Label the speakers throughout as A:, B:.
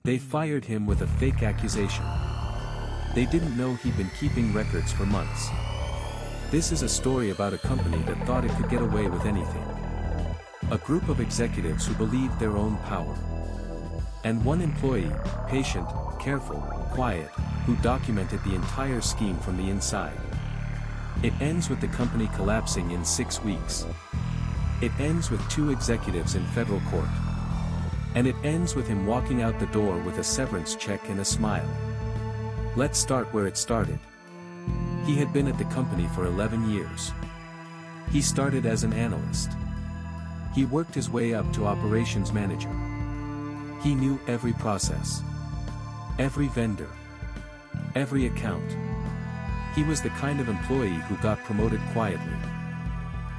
A: They fired him with a fake accusation. They didn't know he'd been keeping records for months. This is a story about a company that thought it could get away with anything. A group of executives who believed their own power. And one employee, patient, careful, quiet, who documented the entire scheme from the inside. It ends with the company collapsing in 6 weeks. It ends with 2 executives in federal court. And it ends with him walking out the door with a severance check and a smile. Let's start where it started. He had been at the company for 11 years. He started as an analyst. He worked his way up to operations manager. He knew every process, every vendor, every account. He was the kind of employee who got promoted quietly.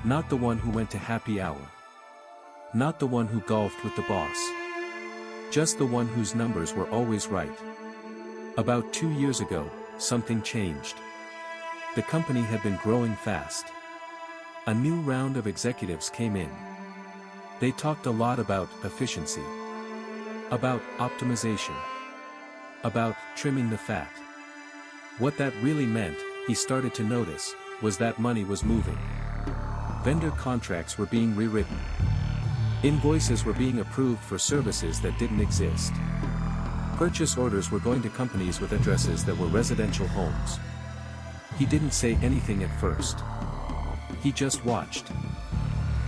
A: Not the one who went to happy hour. Not the one who golfed with the boss. Just the one whose numbers were always right. About 2 years ago, something changed. The company had been growing fast. A new round of executives came in. They talked a lot about efficiency. About optimization. About trimming the fat. What that really meant, he started to notice, was that money was moving. Vendor contracts were being rewritten. Invoices were being approved for services that didn't exist. Purchase orders were going to companies with addresses that were residential homes. He didn't say anything at first. He just watched.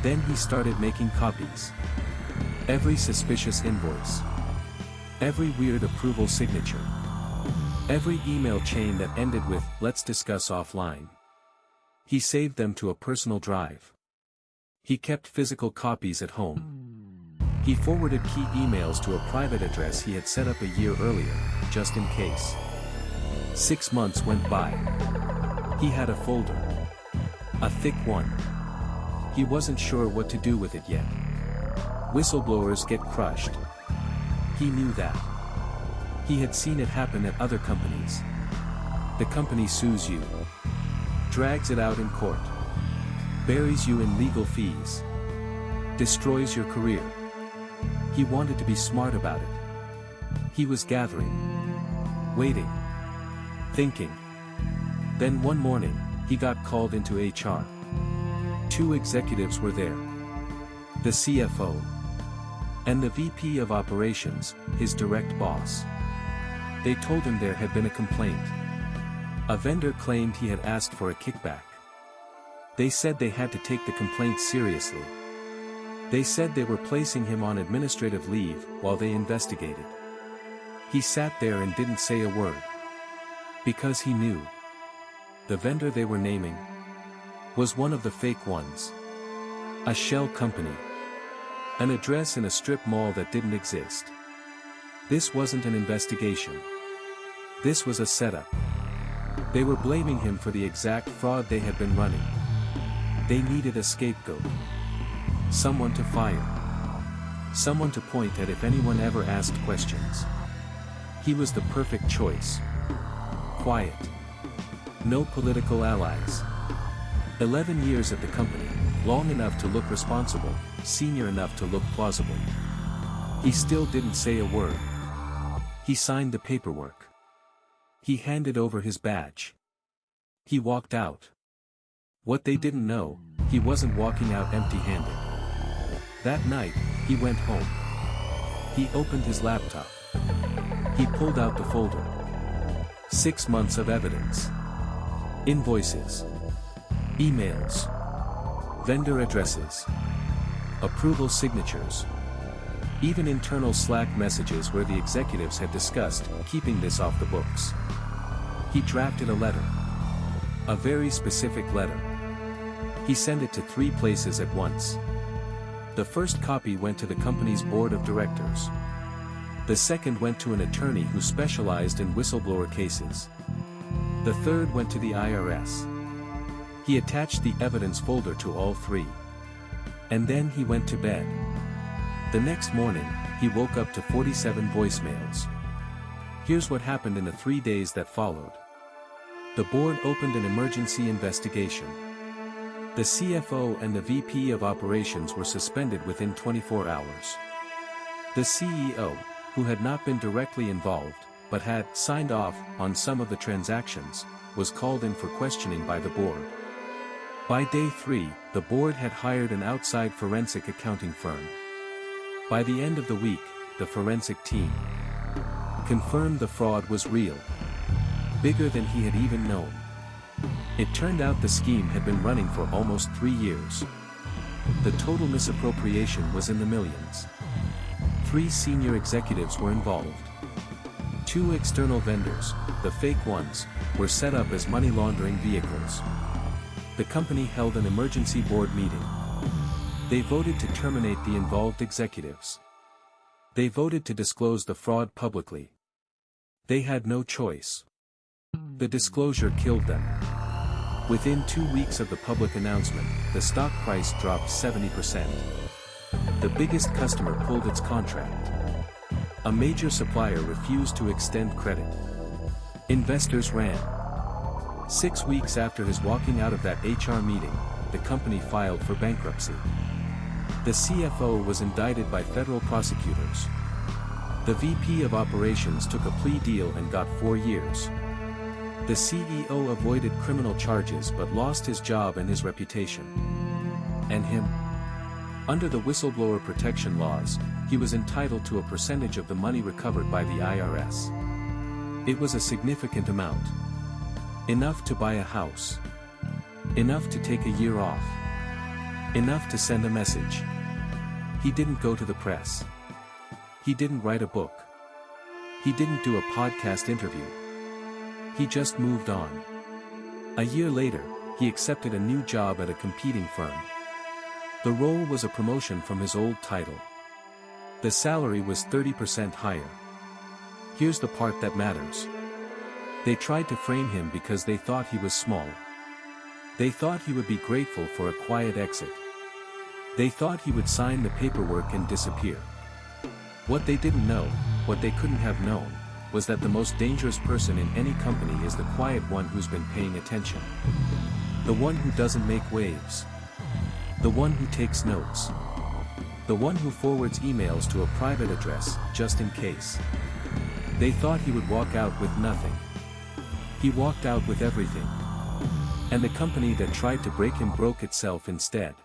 A: Then he started making copies. Every suspicious invoice. Every weird approval signature. Every email chain that ended with, "Let's discuss offline." He saved them to a personal drive. He kept physical copies at home. He forwarded key emails to a private address he had set up a year earlier, just in case. 6 months went by. He had a folder. A thick one. He wasn't sure what to do with it yet. Whistleblowers get crushed. He knew that. He had seen it happen at other companies. The company sues you. Drags it out in court. Buries you in legal fees. Destroys your career. He wanted to be smart about it. He was gathering. Waiting. Thinking. Then one morning, he got called into HR. 2 executives were there. The CFO. And the VP of operations, his direct boss. They told him there had been a complaint. A vendor claimed he had asked for a kickback. They said they had to take the complaint seriously. They said they were placing him on administrative leave while they investigated. He sat there and didn't say a word. Because he knew. The vendor they were naming was one of the fake ones. A shell company. An address in a strip mall that didn't exist. This wasn't an investigation. This was a setup. They were blaming him for the exact fraud they had been running. They needed a scapegoat. Someone to fire. Someone to point at if anyone ever asked questions. He was the perfect choice. Quiet. No political allies. 11 years at the company, long enough to look responsible, senior enough to look plausible. He still didn't say a word. He signed the paperwork. He handed over his badge. He walked out. What they didn't know, he wasn't walking out empty-handed. That night, he went home. He opened his laptop. He pulled out the folder. 6 months of evidence. Invoices. Emails. Vendor addresses. Approval signatures. Even internal Slack messages where the executives had discussed keeping this off the books. He drafted a letter. A very specific letter. He sent it to 3 places at once. The first copy went to the company's board of directors. The second went to an attorney who specialized in whistleblower cases. The third went to the IRS. He attached the evidence folder to all 3. And then he went to bed. The next morning, he woke up to 47 voicemails. Here's what happened in the 3 days that followed. The board opened an emergency investigation. The CFO and the VP of operations were suspended within 24 hours. The CEO, who had not been directly involved, but had signed off on some of the transactions, was called in for questioning by the board. By day 3, the board had hired an outside forensic accounting firm. By the end of the week, the forensic team confirmed the fraud was real, bigger than he had even known. It turned out the scheme had been running for almost 3 years. The total misappropriation was in the millions. 3 senior executives were involved. 2 external vendors, the fake ones, were set up as money laundering vehicles. The company held an emergency board meeting. They voted to terminate the involved executives. They voted to disclose the fraud publicly. They had no choice. The disclosure killed them. Within 2 weeks of the public announcement, the stock price dropped 70%. The biggest customer pulled its contract. A major supplier refused to extend credit. Investors ran. 6 weeks after his walking out of that HR meeting, the company filed for bankruptcy. The CFO was indicted by federal prosecutors. The VP of operations took a plea deal and got 4 years. The CEO avoided criminal charges but lost his job and his reputation. And him? Under the whistleblower protection laws, he was entitled to a percentage of the money recovered by the IRS. It was a significant amount. Enough to buy a house. Enough to take a year off. Enough to send a message. He didn't go to the press. He didn't write a book. He didn't do a podcast interview. He just moved on. A year later, he accepted a new job at a competing firm. The role was a promotion from his old title. The salary was 30% higher. Here's the part that matters. They tried to frame him because they thought he was small. They thought he would be grateful for a quiet exit. They thought he would sign the paperwork and disappear. What they didn't know, what they couldn't have known, was that the most dangerous person in any company is the quiet one who's been paying attention. The one who doesn't make waves. The one who takes notes. The one who forwards emails to a private address, just in case. They thought he would walk out with nothing. He walked out with everything. And the company that tried to break him broke itself instead.